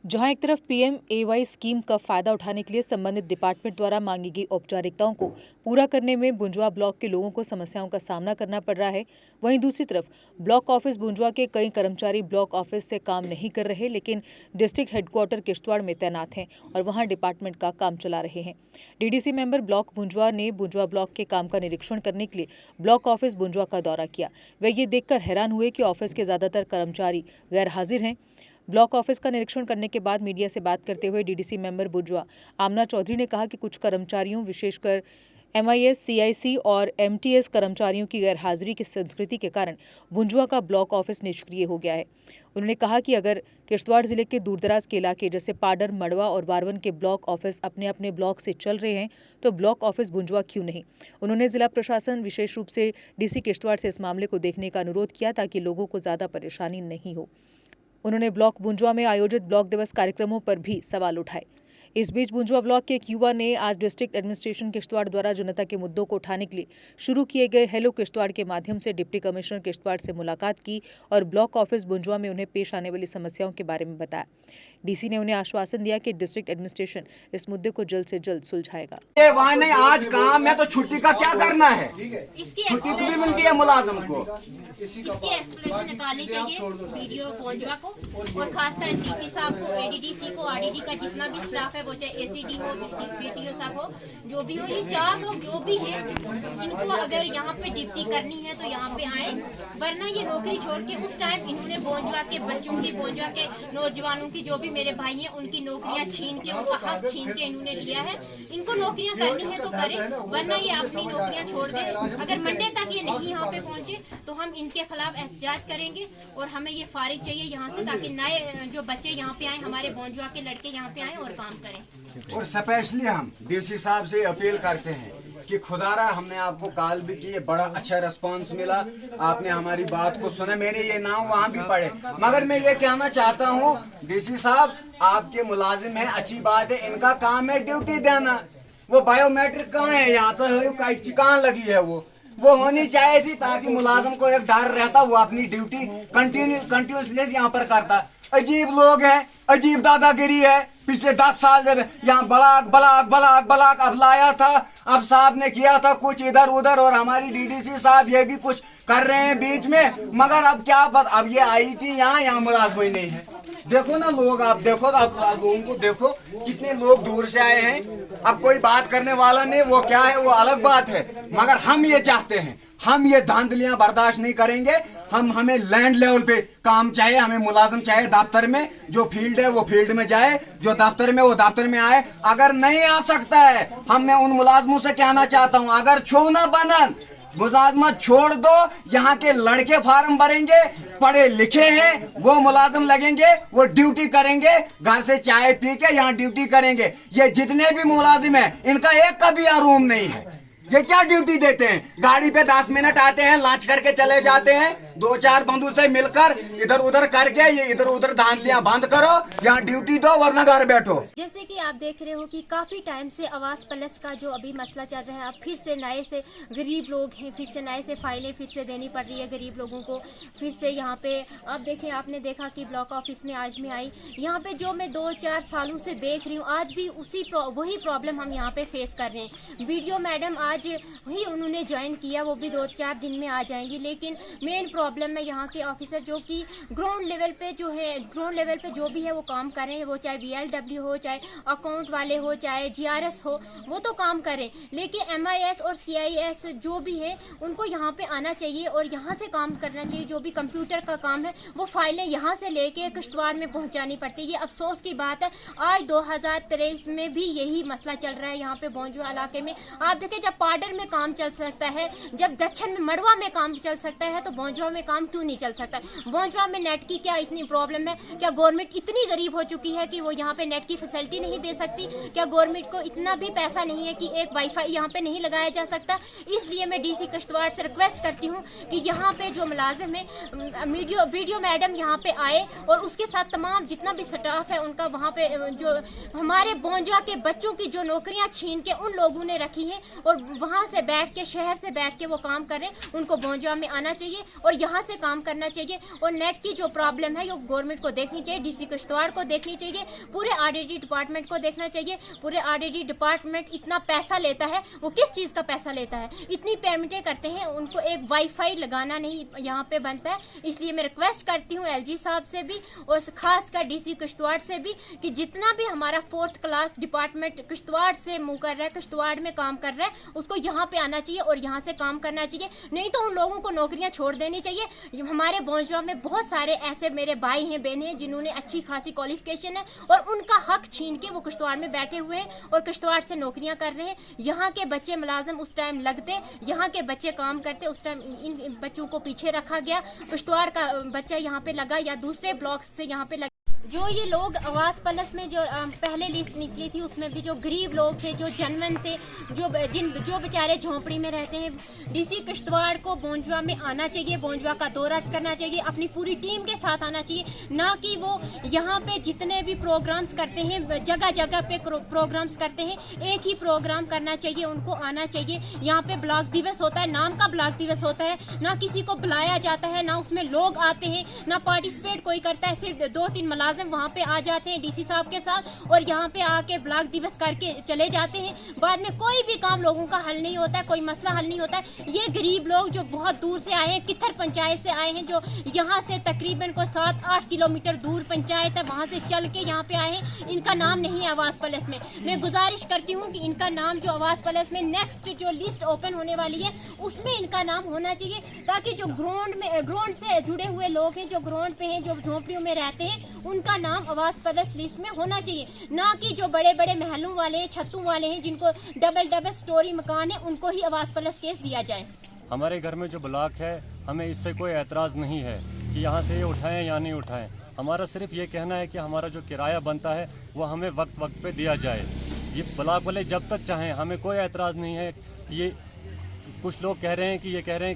जहां एक तरफ PMAY स्कीम का फायदा उठाने के लिए संबंधित डिपार्टमेंट द्वारा मांगी गई औपचारिकताओं को पूरा करने में बुंजवा ब्लॉक के लोगों को समस्याओं का सामना करना पड़ रहा है, वहीं दूसरी तरफ ब्लॉक ऑफिस बुंजवा के कई कर्मचारी ब्लॉक ऑफिस से काम नहीं कर रहे, लेकिन डिस्ट्रिक्ट हेडक्वार्टर किश्तवाड़ में तैनात हैं और वहां डिपार्टमेंट का काम चला रहे हैं। DDC मेंबर ब्लॉक बुंजवा ने बुंजवा ब्लॉक के काम का निरीक्षण करने के लिए ब्लॉक ऑफिस बुंजवा का दौरा किया। वे ये देखकर हैरान हुए कि ऑफिस के ज्यादातर कर्मचारी गैर हाजिर हैं। ब्लॉक ऑफिस का निरीक्षण करने के बाद मीडिया से बात करते हुए DDC मेंबर बुंजवा आमना चौधरी ने कहा कि कुछ कर्मचारियों, विशेषकर MIS, CIC और MTS कर्मचारियों की गैरहाजिरी की संस्कृति के कारण बुंजवा का ब्लॉक ऑफिस निष्क्रिय हो गया है। उन्होंने कहा कि अगर किश्तवाड़ जिले के दूरदराज के इलाके जैसे पाडर, मड़वा और वारवन के ब्लॉक ऑफिस अपने अपने ब्लॉक से चल रहे हैं तो ब्लॉक ऑफिस बुंजवा क्यों नहीं। उन्होंने जिला प्रशासन, विशेष रूप से DC किश्तवाड़ से इस मामले को देखने का अनुरोध किया ताकि लोगों को ज्यादा परेशानी नहीं हो। उन्होंने ब्लॉक बुंजवा में आयोजित ब्लॉक दिवस कार्यक्रमों पर भी सवाल उठाए। इस बीच बुंजवा ब्लॉक के एक युवा ने आज डिस्ट्रिक्ट एडमिनिस्ट्रेशन किश्तवाड़ द्वारा जनता के मुद्दों को उठाने के लिए शुरू किए गए हेलो किश्तवाड़ के माध्यम से डिप्टी कमिश्नर किश्तवाड़ से मुलाकात की और ब्लॉक ऑफिस बुंजवा में उन्हें पेश आने वाली समस्याओं के बारे में बताया। DC ने उन्हें आश्वासन दिया कि डिस्ट्रिक्ट एडमिनिस्ट्रेशन इस मुद्दे को जल्द से जल्द सुलझाएगा। वहाँ नहीं, आज काम है तो छुट्टी का क्या करना है? छुट्टी भी मिलती है मुलाजिम को। इसकी एक्सप्लेनेशन निकालनी चाहिए वीडियो बुंजवा को और खासकर DC साहब को, ADDC को, RDD का जितना भी स्टाफ है, वो चाहे ACD हो, BTO साहब हो, जो भी हो, ये 4 लोग जो भी हैं, इनको अगर यहाँ पे ड्यूटी करनी है तो यहाँ पे आए, वरना ये नौकरी छोड़ के उस टाइम इन्होंने बुंजवा के बच्चों की, बुंजवा के नौजवानों की, जो भी मेरे भाई हैं, उनकी नौकरियां छीन के, उनका हक छीन के इन्होंने लिया है। इनको नौकरियां करनी है तो करें, वरना ये अपनी नौकरियां छोड़ दें। अगर मंडे तक ये नहीं यहाँ पे पहुँचे तो हम इनके खिलाफ एहतजाज करेंगे और हमें ये फारिग चाहिए यहाँ से, ताकि नए जो बच्चे यहाँ पे आए, हमारे बुंजवा के लड़के यहाँ पे आए और काम करें। और स्पेशली हम DC साहब से अपील करते हैं कि खुदारा, हमने आपको कॉल भी की, बड़ा अच्छा रिस्पांस मिला, आपने हमारी बात को सुना, मैंने ये नाम वहाँ भी पढ़े, मगर मैं ये कहना चाहता हूँ DC साहब, आपके मुलाजिम है, अच्छी बात है, इनका काम है ड्यूटी देना। वो बायोमेट्रिक कहाँ है? यहाँ से कहाँ लगी है? वो होनी चाहिए थी ताकि मुलाजिम को एक डर रहता, वो अपनी ड्यूटी कंटिन्यूसली यहाँ पर करता। अजीब लोग हैं, अजीब दादागिरी है। पिछले 10 साल जब यहाँ बलाक अब लाया था, अब साहब ने किया था कुछ इधर उधर, और हमारी DDC साहब ये भी कुछ कर रहे हैं बीच में, मगर अब क्या अब ये आई थी यहाँ मुलाजिम ही नहीं है। देखो ना लोग, आप देखो, आप लोगों को देखो, कितने लोग दूर से आए हैं। अब कोई बात करने वाला नहीं, वो क्या है वो अलग बात है, मगर हम ये चाहते हैं, हम ये धांधलियां बर्दाश्त नहीं करेंगे। हमें लैंड लेवल पे काम चाहिए, हमें मुलाजिम चाहिए दफ्तर में, जो फील्ड है वो फील्ड में जाए, जो दफ्तर में वो दफ्तर में आए। अगर नहीं आ सकता है, मैं उन मुलाजिमों से कहना चाहता हूँ, अगर छो ना बनन, मुलाजमत छोड़ दो। यहाँ के लड़के फार्म भरेंगे, पढ़े लिखे हैं, वो मुलाजिम लगेंगे, वो ड्यूटी करेंगे, घर से चाय पी के यहाँ ड्यूटी करेंगे। ये जितने भी मुलाजिम हैं, इनका एक का भी यहाँ रूम नहीं है। ये क्या ड्यूटी देते हैं? गाड़ी पे 10 मिनट आते हैं, लंच करके चले जाते हैं, 2-4 बंधु से मिलकर इधर उधर करके ये इधर उधर धांधलियां बंद करो, यहाँ ड्यूटी दो, वरना घर बैठो। जैसे कि आप देख रहे हो कि काफी टाइम से आवास प्लस का जो अभी मसला चल रहा है, अब फिर से नए से गरीब लोग हैं, फिर से नए से फाइलें फिर से देनी पड़ रही है गरीब लोगों को। फिर से यहाँ पे अब देखें, आपने देखा कि ब्लॉक ऑफिस में आज में आई, यहाँ पे जो मैं 2-4 सालों से देख रही हूँ, आज भी वही प्रॉब्लम हम यहाँ पे फेस कर रहे हैं। वीडियो मैडम आज ही उन्होंने ज्वाइन किया, वो भी 2-4 दिन में आ जाएंगी, लेकिन मेन प्रॉब्लम है यहाँ के ऑफिसर जो कि ग्राउंड लेवल पे जो भी है वो काम कर रहे हैं, वो चाहे VLW हो, चाहे अकाउंट वाले हो, चाहे GRS हो, वो तो काम करें, लेकिन MIS और CIS जो भी है उनको यहाँ पे आना चाहिए और यहाँ से काम करना चाहिए। जो भी कंप्यूटर का काम है वो फाइलें यहाँ से लेके किश्तवाड़ में पहुँचानी पड़ती है। ये अफसोस की बात है, आज 2023 में भी यही मसला चल रहा है यहाँ पे बुंजवा इलाके में। आप देखें, जब पाडर में काम चल सकता है, जब दक्षिण में मड़वा में काम चल सकता है, तो बुंजवा में काम क्यों नहीं चल सकता? बुंजवा में नेट की क्या इतनी प्रॉब्लम है? क्या गवर्नमेंट इतनी गरीब हो चुकी है कि वो यहाँ पे नेट की फैसिलिटी नहीं दे सकती? क्या गवर्नमेंट को इतना भी पैसा नहीं है कि एक वाईफाई यहाँ पे नहीं लगाया जा सकता? इसलिए मैं DC किश्तवाड़ से रिक्वेस्ट करती हूँ कि यहाँ पे जो मुलाजिम है, वीडियो मैडम यहाँ पे आए और उसके साथ तमाम जितना भी स्टाफ है उनका, वहाँ पे जो हमारे बुंजवा के बच्चों की जो नौकरियाँ छीन के उन लोगों ने रखी हैं और वहाँ से बैठ के, शहर से बैठ के वो काम करें, उनको बुंजवा में आना चाहिए और यहाँ से काम करना चाहिए। और नेट की जो प्रॉब्लम है वो गवर्नमेंट को देखनी चाहिए, डीसी किश्तवाड़ को देखनी चाहिए, पूरे आरडीडी डिपार्टमेंट को देखना चाहिए। पूरे आरडीडी डिपार्टमेंट इतना पैसा लेता है, वो किस चीज़ का पैसा लेता है, इतनी पेमेंटें करते हैं, उनको एक वाईफाई लगाना नहीं यहाँ पे बनता है। इसलिए मैं रिक्वेस्ट करती हूँ एलजी साहब से भी और खासकर डीसी किश्तवाड़ से भी कि जितना भी हमारा 4th क्लास डिपार्टमेंट किश्तवाड़ से मूव कर रहा है, किश्तवाड़ में काम कर रहा है, उसको यहाँ पे आना चाहिए और यहाँ से काम करना चाहिए। नहीं तो उन लोगों को नौकरियाँ छोड़ देनी चाहिए। हमारे बोंजवा में बहुत सारे ऐसे मेरे भाई हैं, बहनें हैं जिन्होंने अच्छी खासी क्वालिफिकेशन है और उनका हक छीन के वो किश्तवाड़ में बैठे हुए हैं और किश्तवाड़ से नौकरियाँ कर रहे हैं। यहाँ के बच्चे मुलाजिम उस टाइम लगते, यहाँ के बच्चे काम करते, उस टाइम इन बच्चों को पीछे रखा गया। किश्तवाड़ का बच्चा यहाँ पे लगा या दूसरे ब्लॉक से यहाँ पे लगा। जो ये लोग आवास प्लस में जो पहले लिस्ट निकली थी उसमें भी जो गरीब लोग थे, जो जनमन थे, जो बेचारे झोंपड़ी में रहते हैं, डीसी किश्तवाड़ को बोंजवा में आना चाहिए, बोंजवा का दौरा करना चाहिए, अपनी पूरी टीम के साथ आना चाहिए। ना कि वो यहाँ पे जितने भी प्रोग्राम्स करते हैं, जगह जगह पे प्रोग्राम्स करते हैं, एक ही प्रोग्राम करना चाहिए, उनको आना चाहिए। यहाँ पे ब्लॉक दिवस होता है, नाम का ब्लॉक दिवस होता है, ना किसी को बुलाया जाता है, ना उसमें लोग आते हैं, ना पार्टिसिपेट कोई करता है। सिर्फ 2-3 मुलाजिम वहाँ पे आ जाते हैं डीसी साहब के साथ और यहाँ पे आके ब्लॉक दिवस करके चले जाते हैं। बाद में कोई भी काम लोगों का हल नहीं होता है, कोई मसला हल नहीं होता है। ये गरीब लोग जो बहुत दूर से आए हैं, किथर पंचायत से आए हैं, जो यहाँ से तकरीबन को 7-8 किलोमीटर दूर पंचायत है, वहाँ से चल के यहाँ पे आए हैं, इनका नाम नहीं है आवास प्लस में। मैं गुजारिश करती हूँ कि इनका नाम जो आवास प्लस में नेक्स्ट जो लिस्ट ओपन होने वाली है उसमें इनका नाम होना चाहिए, ताकि जो ग्राउंड से जुड़े हुए लोग हैं, जो ग्राउंड पे हैं, जो झोंपड़ियों में रहते हैं, उनका नाम आवास प्लस लिस्ट में होना चाहिए। ना कि जो बड़े बड़े महलों वाले, छतों वाले हैं, जिनको डबल स्टोरी मकान है, उनको ही आवास प्लस केस दिया जाए। हमारे घर में जो ब्लॉक है, हमें इससे कोई एतराज़ नहीं है कि यहाँ से ये उठाएं या नहीं उठाएं। हमारा सिर्फ ये कहना है कि हमारा जो किराया बनता है वो हमें वक्त वक्त पे दिया जाए। ये ब्लॉक वाले जब तक चाहें, हमें कोई एतराज़ नहीं है। ये कुछ लोग कह रहे हैं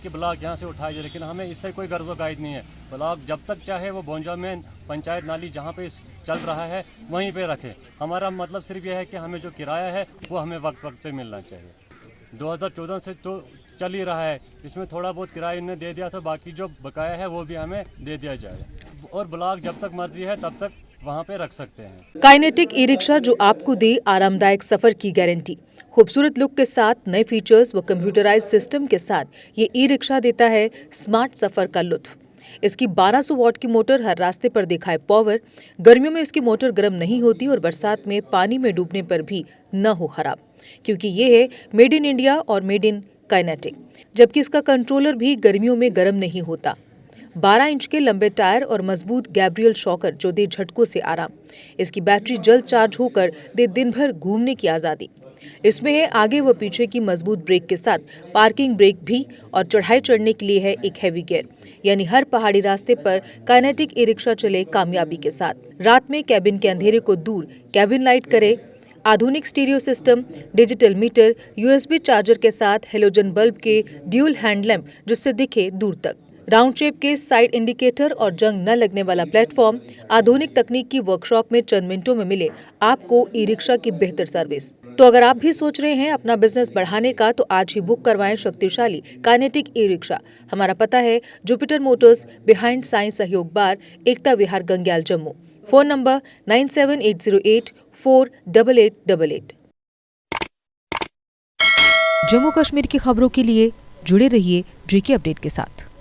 कि ब्लॉक यहाँ से उठाया जाए, लेकिन हमें इससे कोई गर्ज़ो कायद नहीं है। ब्लॉक जब तक चाहे वो बोंजा में पंचायत नाली जहाँ पे चल रहा है वहीं पे रखे। हमारा मतलब सिर्फ यह है कि हमें जो किराया है वो हमें वक्त वक्त पे मिलना चाहिए। 2014 से तो चल ही रहा है, इसमें थोड़ा बहुत किराया इन्हें दे दिया था, बाकी जो बकाया है वो भी हमें दे दिया जाए और ब्लॉक जब तक मर्जी है तब तक वहाँ पे रख सकते हैं। काइनेटिक ई रिक्शा जो आपको दे आरामदायक सफर की गारंटी। खूबसूरत लुक के साथ, नए फीचर्स व कंप्यूटराइज्ड सिस्टम के साथ ये ई रिक्शा देता है स्मार्ट सफर का लुत्फ। इसकी 1200 वॉट की मोटर हर रास्ते पर दिखाए पावर। गर्मियों में इसकी मोटर गर्म नहीं होती और बरसात में पानी में डूबने पर भी न हो खराब, क्योंकि ये है मेड इन इंडिया और मेड इन काइनेटिक। जबकि इसका कंट्रोलर भी गर्मियों में गर्म नहीं होता। 12 इंच के लंबे टायर और मजबूत गैब्रियल शॉकर जो दे झटकों से आराम। इसकी बैटरी जल्द चार्ज होकर दे दिन भर घूमने की आज़ादी। इसमें है आगे व पीछे की मजबूत ब्रेक के साथ पार्किंग ब्रेक भी और चढ़ाई चढ़ने के लिए है एक हैवी गियर, यानी हर पहाड़ी रास्ते पर काइनेटिक ई रिक्शा चले कामयाबी के साथ। रात में कैबिन के अंधेरे को दूर कैबिन लाइट करे। आधुनिक stereo system, digital meter, USB charger के साथ हेलोजन बल्ब के ड्यूल हैंड लैंप जिससे दिखे दूर तक, राउंड शेप के साइड इंडिकेटर और जंग न लगने वाला प्लेटफॉर्म। आधुनिक तकनीक की वर्कशॉप में चंद मिनटों में मिले आपको ई रिक्शा की बेहतर सर्विस। तो अगर आप भी सोच रहे हैं अपना बिजनेस बढ़ाने का, तो आज ही बुक करवाएं शक्तिशाली काइनेटिक ई रिक्शा। हमारा पता है जुपिटर मोटर्स, बिहाइंड साइंस सहयोग बार, एकता विहार, गंग्याल, जम्मू। Phone number 9780848888। जम्मू कश्मीर की खबरों के लिए जुड़े रहिए GK अपडेट के साथ।